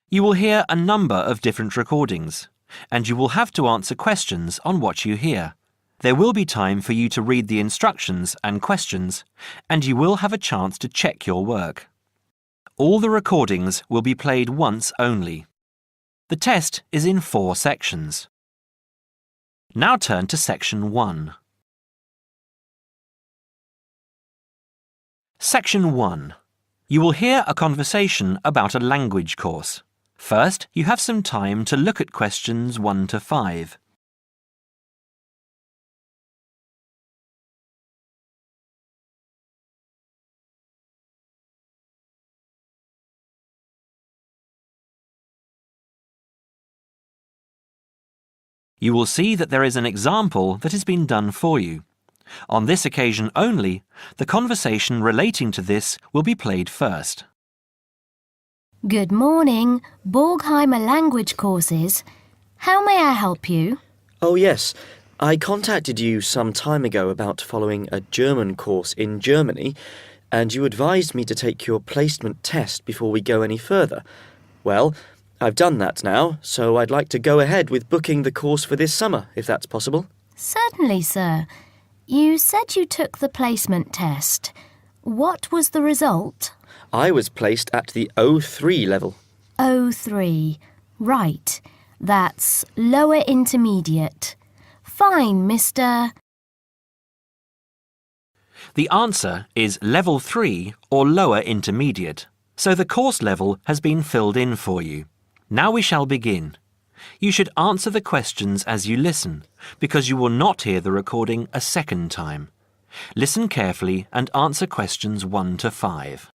You will hear a number of different recordings, and you will have to answer questions on what you hear. There will be time for you to read the instructions and questions, and you will have a chance to check your work. All the recordings will be played once only. The test is in 4 sections. Now turn to Section 1. Section 1. You will hear a conversation about a language course. First, you have some time to look at questions 1 to 5. You will see that there is an example that has been done for you. On this occasion only, the conversation relating to this will be played first. Good morning, Borgheimer Language Courses. How may I help you? Oh yes, I contacted you some time ago about following a German course in Germany, and you advised me to take your placement test before we go any further. Well, I've done that now, so I'd like to go ahead with booking the course for this summer, if that's possible. Certainly, sir. You said you took the placement test. What was the result? I was placed at the O3 level. O3. Right. That's lower intermediate. Fine, Mr. The answer is Level 3 or Lower Intermediate, so the course level has been filled in for you. Now we shall begin. You should answer the questions as you listen, because you will not hear the recording a second time. Listen carefully and answer questions 1 to 5.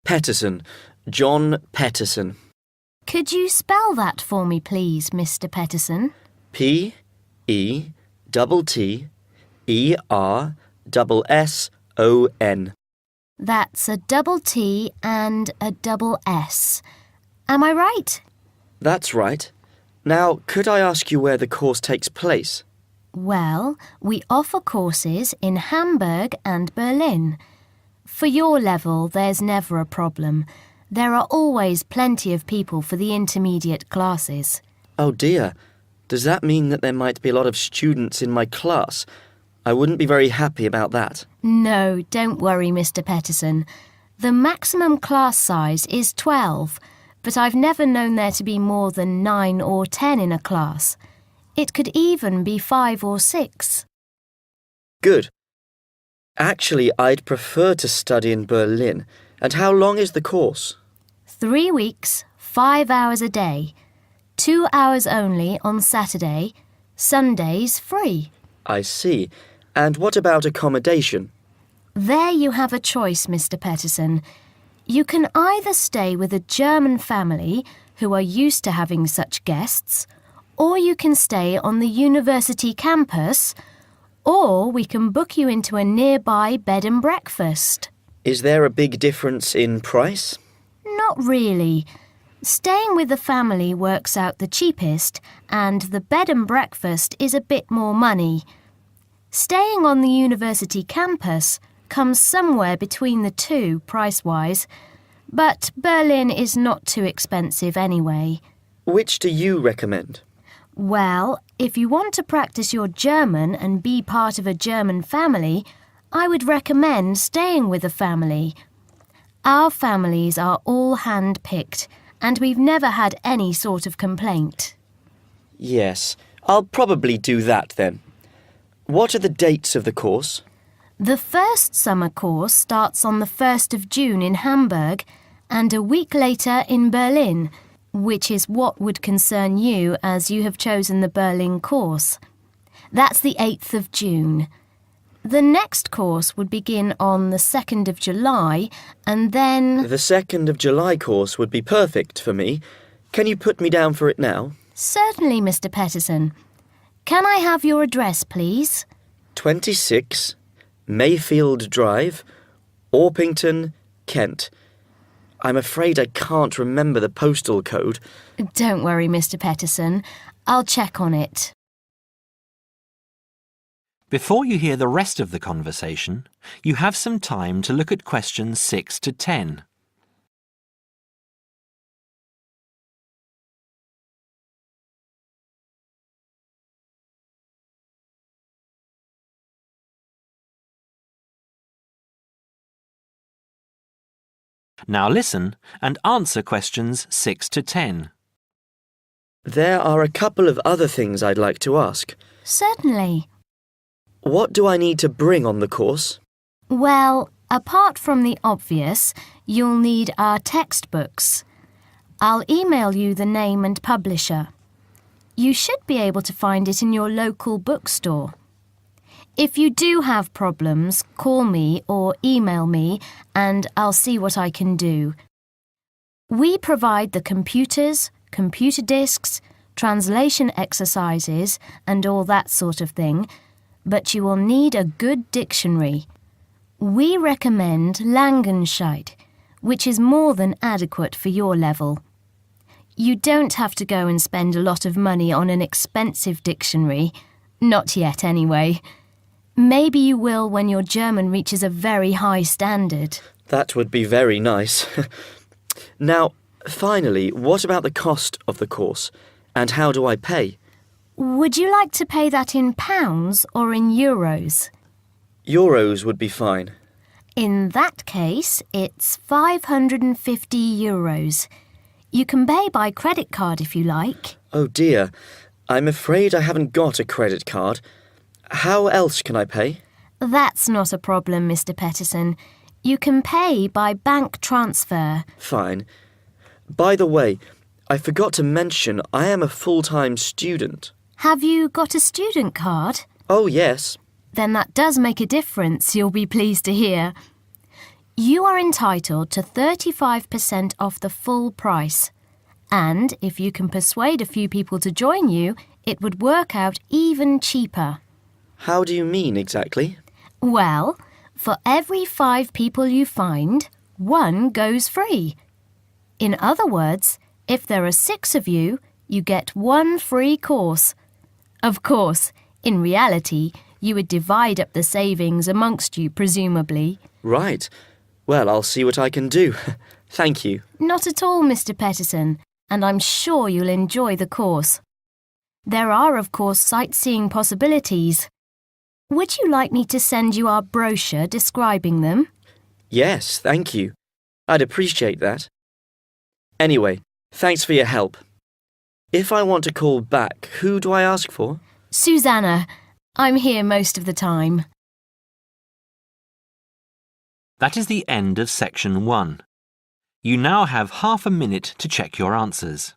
Petterson. John Petterson. Could you spell that for me, please, Mr. Petterson? P-E-T-T-E-R-S-S-O-N. That's a double T and a double S. Am I right? That's right. Now, could I ask you where the course takes place? Well, we offer courses in Hamburg and Berlin. For your level, there's never a problem. There are always plenty of people for the intermediate classes. Oh dear. Does that mean that there might be a lot of students in my class? I wouldn't be very happy about that. No, don't worry, Mr. Petterson. The maximum class size is 12, but I've never known there to be more than 9 or 10 in a class. It could even be 5 or 6. Good. Actually, I'd prefer to study in Berlin. And how long is the course? 3 weeks, 5 hours a day. 2 hours only on Saturday. Sundays free. I see. And what about accommodation? There you have a choice, Mr. Petterson. You can either stay with a German family who are used to having such guests, or you can stay on the university campus, or we can book you into a nearby bed and breakfast. Is there a big difference in price? Not really. Staying with the family works out the cheapest, and the bed and breakfast is a bit more money. Staying on the university campus comes somewhere between the two price-wise, but Berlin is not too expensive anyway. Which do you recommend? Well, if you want to practice your German and be part of a German family, I would recommend staying with a family. Our families are all hand-picked, and we've never had any sort of complaint. Yes, I'll probably do that then. What are the dates of the course? The first summer course starts on the 1st of June in Hamburg and a week later in Berlin, which is what would concern you as you have chosen the Berlin course. That's the 8th of June. The next course would begin on the 2nd of July and then... The 2nd of July course would be perfect for me. Can you put me down for it now? Certainly, Mr. Petterson. Can I have your address, please? 26 Mayfield Drive, Orpington, Kent. I'm afraid I can't remember the postal code. Don't worry, Mr. Petterson. I'll check on it. Before you hear the rest of the conversation, you have some time to look at questions 6 to 10. Now listen and answer questions 6 to 10. There are a couple of other things I'd like to ask. Certainly. What do I need to bring on the course? Well, apart from the obvious, you'll need our textbooks. I'll email you the name and publisher. You should be able to find it in your local bookstore. If you do have problems, call me or email me and I'll see what I can do. We provide the computers, computer disks, translation exercises and all that sort of thing, but you will need a good dictionary. We recommend Langenscheidt, which is more than adequate for your level. You don't have to go and spend a lot of money on an expensive dictionary. Not yet, anyway. Maybe you will when your German reaches a very high standard. That would be very nice. Now, finally, what about the cost of the course? And how do I pay? Would you like to pay that in pounds or in euros? Euros would be fine. In that case, it's 550 euros. You can pay by credit card if you like. Oh dear, I'm afraid I haven't got a credit card. How else can I pay? That's not a problem, Mr. Peterson. You can pay by bank transfer. Fine. By the way, I forgot to mention I am a full-time student. Have you got a student card? Oh, yes. Then that does make a difference, you'll be pleased to hear. You are entitled to 35% off the full price. And if you can persuade a few people to join you, it would work out even cheaper. How do you mean exactly? Well, for every 5 people you find, 1 goes free. In other words, if there are 6 of you, you get 1 free course. Of course, in reality, you would divide up the savings amongst you, presumably. Right. Well, I'll see what I can do. Thank you. Not at all, Mr. Peterson, and I'm sure you'll enjoy the course. There are, of course, sightseeing possibilities. Would you like me to send you our brochure describing them? Yes, thank you. I'd appreciate that. Anyway, thanks for your help. If I want to call back, who do I ask for? Susanna. I'm here most of the time. That is the end of section 1. You now have half a minute to check your answers.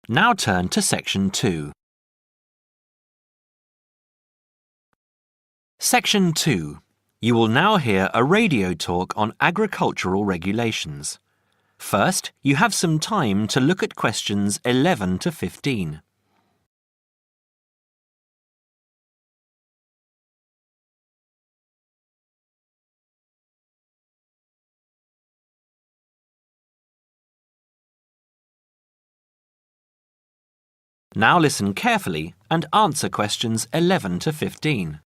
Now turn to section 2. Section 2. You will now hear a radio talk on agricultural regulations. First, you have some time to look at questions 11 to 15. Now listen carefully and answer questions 11 to 15.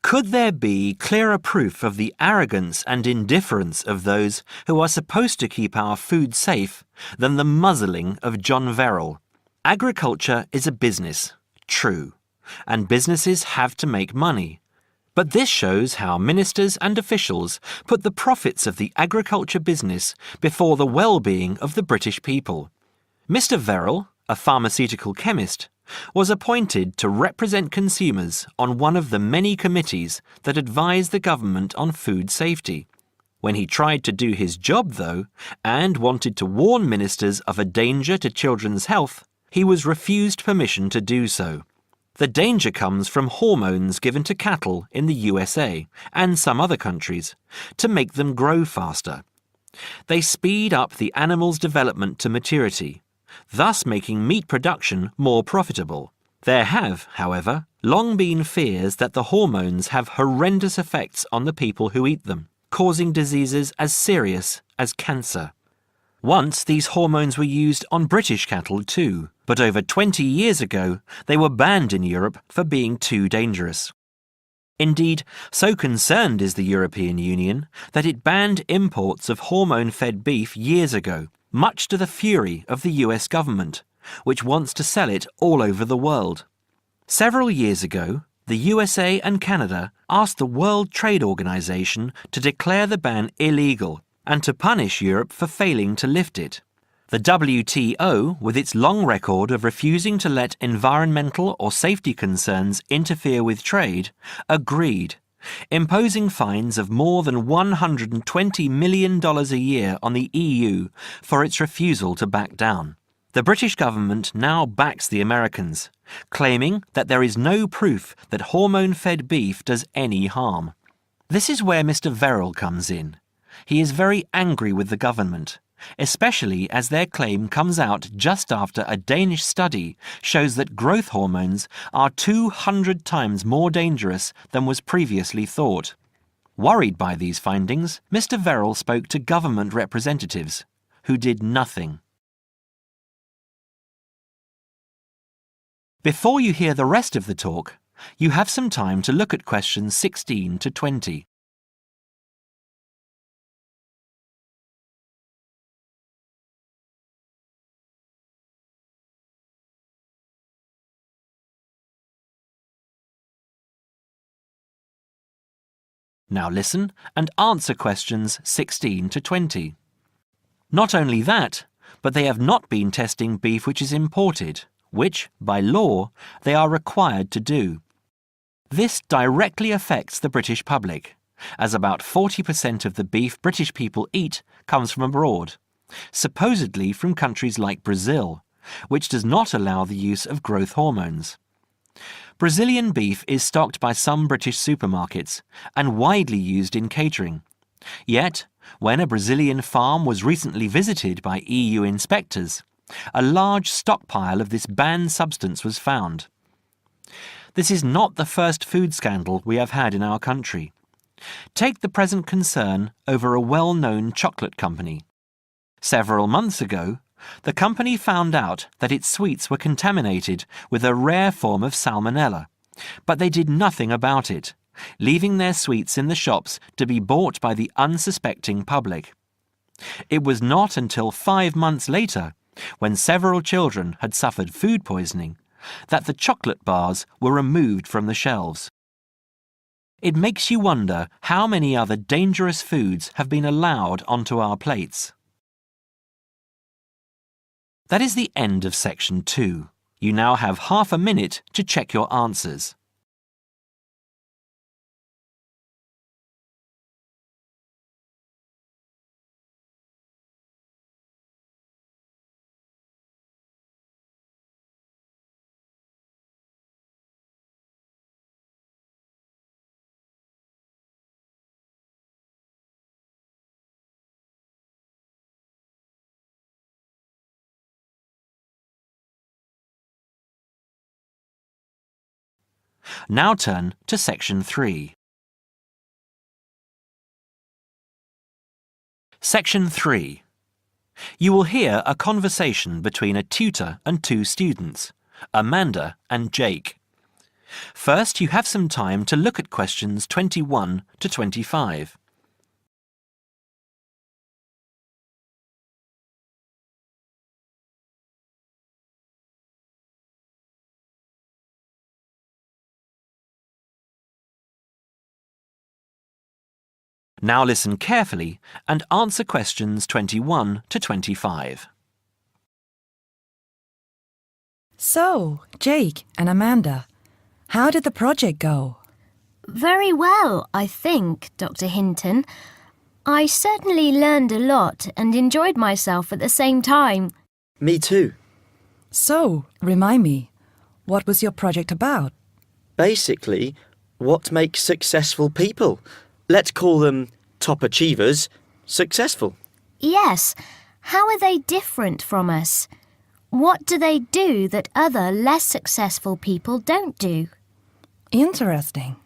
Could there be clearer proof of the arrogance and indifference of those who are supposed to keep our food safe than the muzzling of John Verrill? Agriculture is a business, true, and businesses have to make money. But this shows how ministers and officials put the profits of the agriculture business before the well-being of the British people. Mr. Verrill, a pharmaceutical chemist, was appointed to represent consumers on one of the many committees that advise the government on food safety. When he tried to do his job, though, and wanted to warn ministers of a danger to children's health, he was refused permission to do so. The danger comes from hormones given to cattle in the USA and some other countries to make them grow faster. They speed up the animal's development to maturity, thus making meat production more profitable. There have, however, long been fears that the hormones have horrendous effects on the people who eat them, causing diseases as serious as cancer. Once these hormones were used on British cattle too, but over 20 years ago they were banned in Europe for being too dangerous. Indeed, so concerned is the European Union that it banned imports of hormone-fed beef years ago, much to the fury of the US government, which wants to sell it all over the world. Several years ago, the USA and Canada asked the World Trade Organization to declare the ban illegal and to punish Europe for failing to lift it. The WTO, with its long record of refusing to let environmental or safety concerns interfere with trade, agreed, imposing fines of more than $120 million a year on the EU for its refusal to back down. The British government now backs the Americans, claiming that there is no proof that hormone-fed beef does any harm. This is where Mr. Verrill comes in. He is very angry with the government, especially as their claim comes out just after a Danish study shows that growth hormones are 200 times more dangerous than was previously thought. Worried by these findings, Mr. Verrill spoke to government representatives, who did nothing. Before you hear the rest of the talk, you have some time to look at questions 16 to 20. Now listen and answer questions 16 to 20. Not only that, but they have not been testing beef which is imported, which, by law, they are required to do. This directly affects the British public, as about 40% of the beef British people eat comes from abroad, supposedly from countries like Brazil, which does not allow the use of growth hormones. Brazilian beef is stocked by some British supermarkets and widely used in catering. Yet, when a Brazilian farm was recently visited by EU inspectors, a large stockpile of this banned substance was found. This is not the first food scandal we have had in our country. Take the present concern over a well-known chocolate company. Several months ago, the company found out that its sweets were contaminated with a rare form of salmonella, but they did nothing about it, leaving their sweets in the shops to be bought by the unsuspecting public. It was not until 5 months later, when several children had suffered food poisoning, that the chocolate bars were removed from the shelves. It makes you wonder how many other dangerous foods have been allowed onto our plates. That is the end of section 2. You now have half a minute to check your answers. Now turn to section 3. Section 3. You will hear a conversation between a tutor and 2 students, Amanda and Jake. First, you have some time to look at questions 21 to 25. Now listen carefully and answer questions 21 to 25. So, Jake and Amanda, how did the project go? Very well, I think, Dr. Hinton. I certainly learned a lot and enjoyed myself at the same time. Me too. So, remind me, what was your project about? Basically, what makes successful people? Let's call them top achievers successful. Yes, how are they different from us? What do they do that other less successful people don't do? Interesting.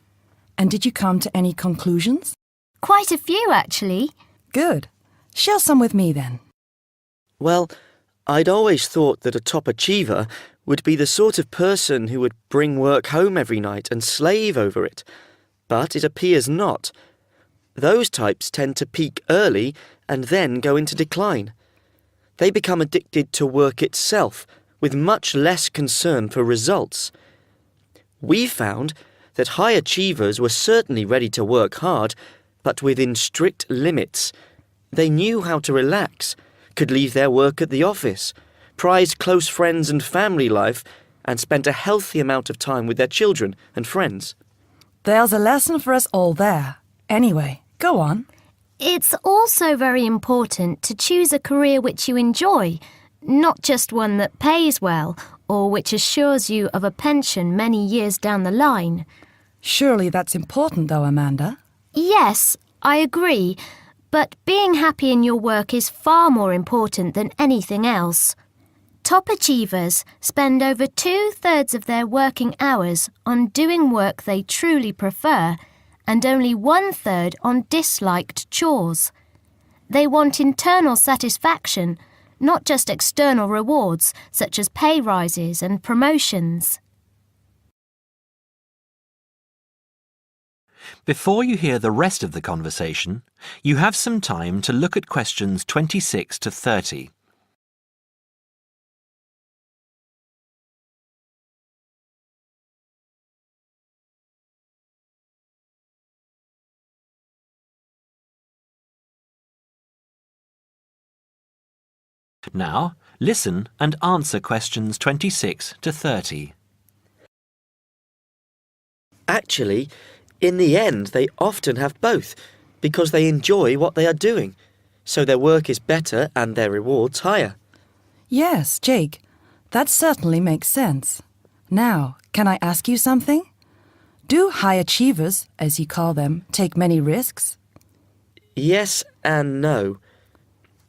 And did you come to any conclusions? Quite a few, actually. Good. Share some with me then. Well, I'd always thought that a top achiever would be the sort of person who would bring work home every night and slave over it. But it appears not. Those types tend to peak early and then go into decline. They become addicted to work itself, with much less concern for results. We found that high achievers were certainly ready to work hard, but within strict limits. They knew how to relax, could leave their work at the office, prized close friends and family life, and spent a healthy amount of time with their children and friends. There's a lesson for us all there. Anyway, go on. It's also very important to choose a career which you enjoy, not just one that pays well or which assures you of a pension many years down the line. Surely that's important though, Amanda. Yes, I agree, but being happy in your work is far more important than anything else. Top achievers spend over 2/3 of their working hours on doing work they truly prefer and only 1/3 on disliked chores. They want internal satisfaction, not just external rewards such as pay rises and promotions. Before you hear the rest of the conversation, you have some time to look at questions 26 to 30. Now, listen and answer questions 26 to 30. Actually, in the end, they often have both, because they enjoy what they are doing, so their work is better and their rewards higher. Yes, Jake, that certainly makes sense. Now, can I ask you something? Do high achievers, as you call them, take many risks? Yes and no.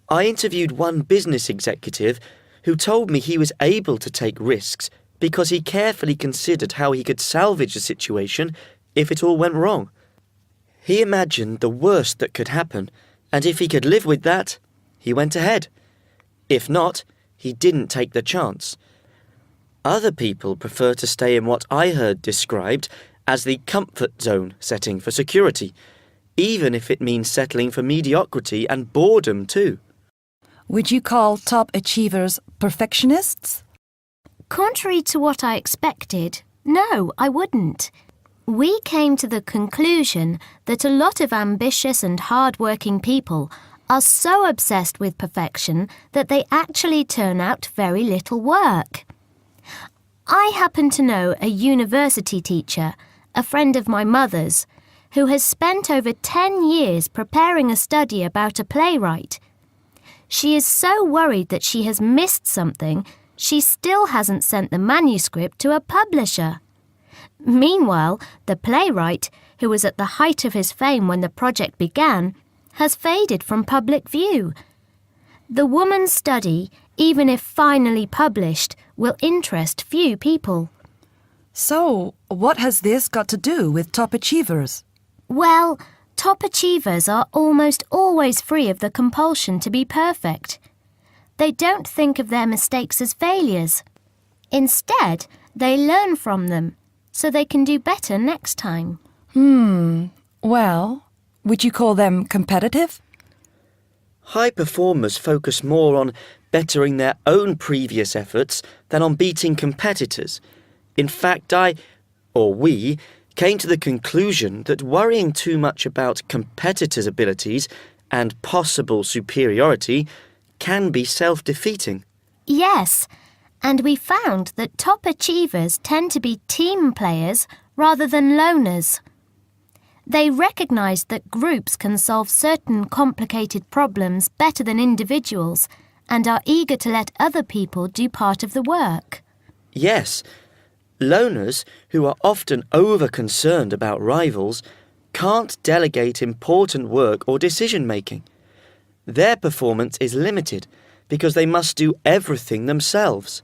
I interviewed one business executive who told me he was able to take risks because he carefully considered how he could salvage the situation if it all went wrong. He imagined the worst that could happen, and if he could live with that, he went ahead. If not, he didn't take the chance. Other people prefer to stay in what I heard described as the comfort zone setting for security, even if it means settling for mediocrity and boredom too. Would you call top achievers perfectionists? Contrary to what I expected, no, I wouldn't. We came to the conclusion that a lot of ambitious and hard-working people are so obsessed with perfection that they actually turn out very little work. I happen to know a university teacher, a friend of my mother's, who has spent over 10 years preparing a study about a playwright. She is so worried that she has missed something, she still hasn't sent the manuscript to a publisher. Meanwhile, the playwright, who was at the height of his fame when the project began, has faded from public view. The woman's study, even if finally published, will interest few people. So, what has this got to do with top achievers? Well, top achievers are almost always free of the compulsion to be perfect. They don't think of their mistakes as failures. Instead, they learn from them, so they can do better next time. Well, would you call them competitive? High performers focus more on bettering their own previous efforts than on beating competitors. In fact, we, came to the conclusion that worrying too much about competitors' abilities and possible superiority can be self-defeating. Yes, and we found that top achievers tend to be team players rather than loners. They recognise that groups can solve certain complicated problems better than individuals and are eager to let other people do part of the work. Yes, loners, who are often over-concerned about rivals, can't delegate important work or decision-making. Their performance is limited because they must do everything themselves.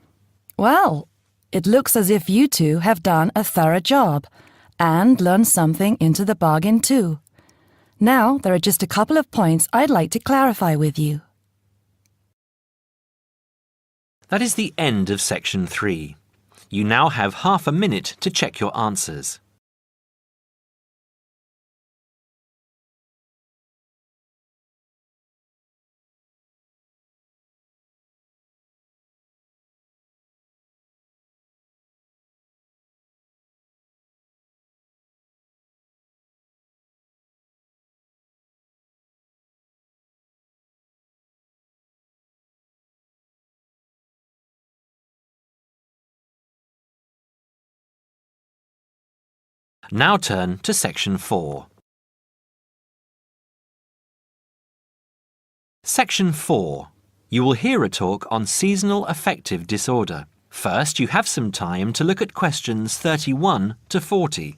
Well, it looks as if you two have done a thorough job and learned something into the bargain too. Now, there are just a couple of points I'd like to clarify with you. That is the end of section 3. You now have half a minute to check your answers. Now turn to section 4. Section 4. You will hear a talk on seasonal affective disorder. First, you have some time to look at questions 31 to 40.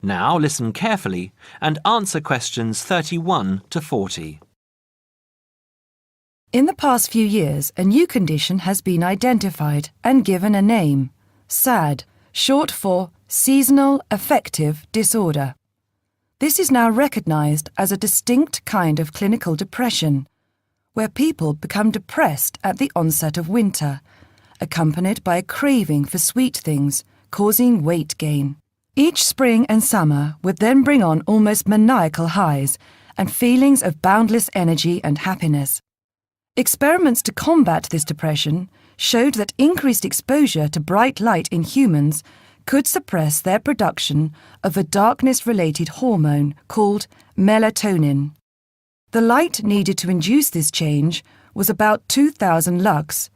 Now listen carefully and answer questions 31 to 40. In the past few years, a new condition has been identified and given a name, SAD, short for Seasonal Affective Disorder. This is now recognized as a distinct kind of clinical depression, where people become depressed at the onset of winter, accompanied by a craving for sweet things, causing weight gain. Each spring and summer would then bring on almost maniacal highs and feelings of boundless energy and happiness. Experiments to combat this depression showed that increased exposure to bright light in humans could suppress their production of a darkness-related hormone called melatonin. The light needed to induce this change was about 2,000 lux,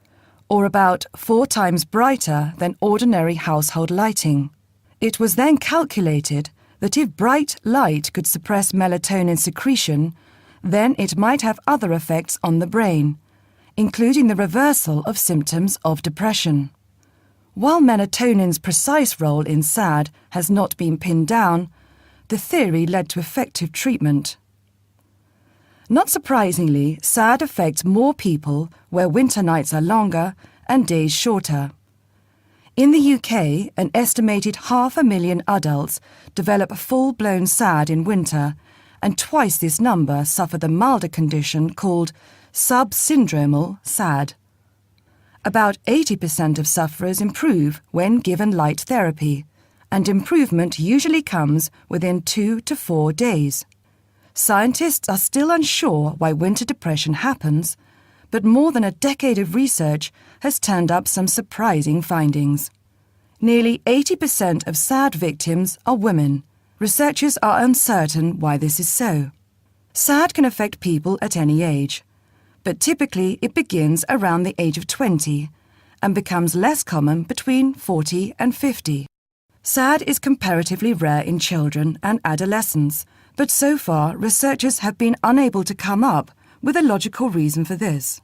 or about 4 times brighter than ordinary household lighting. It was then calculated that if bright light could suppress melatonin secretion, then it might have other effects on the brain, including the reversal of symptoms of depression. While melatonin's precise role in SAD has not been pinned down, the theory led to effective treatment. Not surprisingly, SAD affects more people where winter nights are longer and days shorter. In the UK, an estimated 500,000 adults develop full-blown SAD in winter, and twice this number suffer the milder condition called subsyndromal SAD. About 80% of sufferers improve when given light therapy, and improvement usually comes within 2 to 4 days. Scientists are still unsure why winter depression happens, but more than a decade of research has turned up some surprising findings. Nearly 80% of SAD victims are women. Researchers are uncertain why this is so. SAD can affect people at any age, but typically it begins around the age of 20 and becomes less common between 40 and 50. SAD is comparatively rare in children and adolescents, but so far researchers have been unable to come up with a logical reason for this.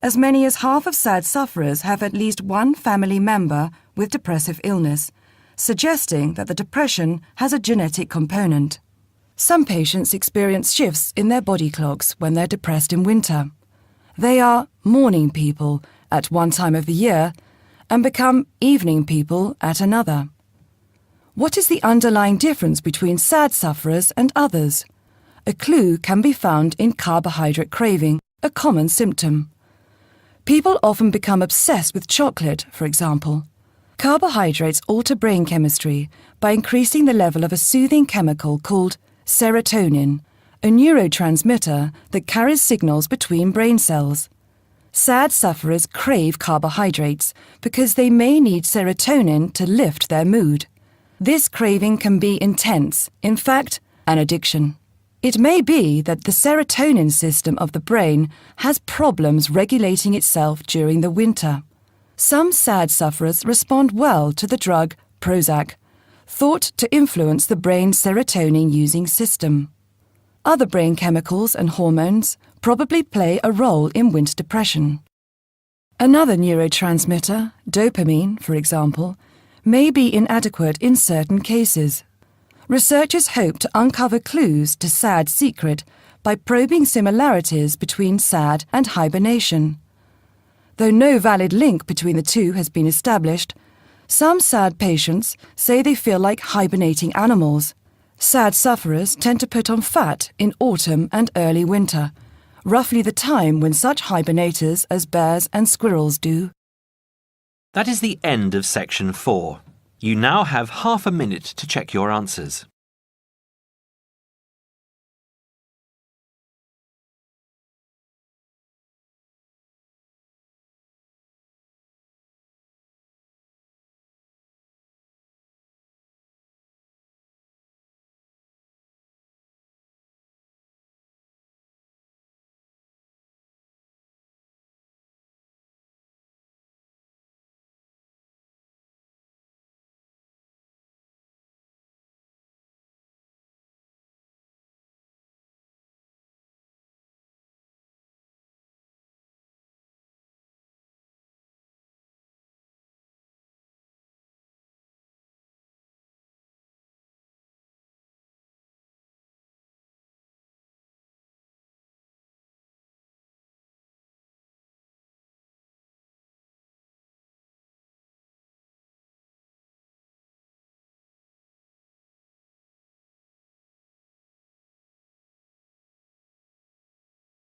As many as half of SAD sufferers have at least one family member with depressive illness, suggesting that the depression has a genetic component. Some patients experience shifts in their body clocks when they're depressed in winter. They are morning people at one time of the year and become evening people at another. What is the underlying difference between SAD sufferers and others? A clue can be found in carbohydrate craving, a common symptom. People often become obsessed with chocolate, for example. Carbohydrates alter brain chemistry by increasing the level of a soothing chemical called serotonin, a neurotransmitter that carries signals between brain cells. SAD sufferers crave carbohydrates because they may need serotonin to lift their mood. This craving can be intense, in fact, an addiction. It may be that the serotonin system of the brain has problems regulating itself during the winter. Some SAD sufferers respond well to the drug Prozac, thought to influence the brain's serotonin-using system. Other brain chemicals and hormones probably play a role in winter depression. Another neurotransmitter, dopamine, for example, may be inadequate in certain cases. Researchers hope to uncover clues to SAD's secret by probing similarities between SAD and hibernation. Though no valid link between the two has been established, some SAD patients say they feel like hibernating animals. SAD sufferers tend to put on fat in autumn and early winter, roughly the time when such hibernators as bears and squirrels do. That is the end of section 4. You now have half a minute to check your answers.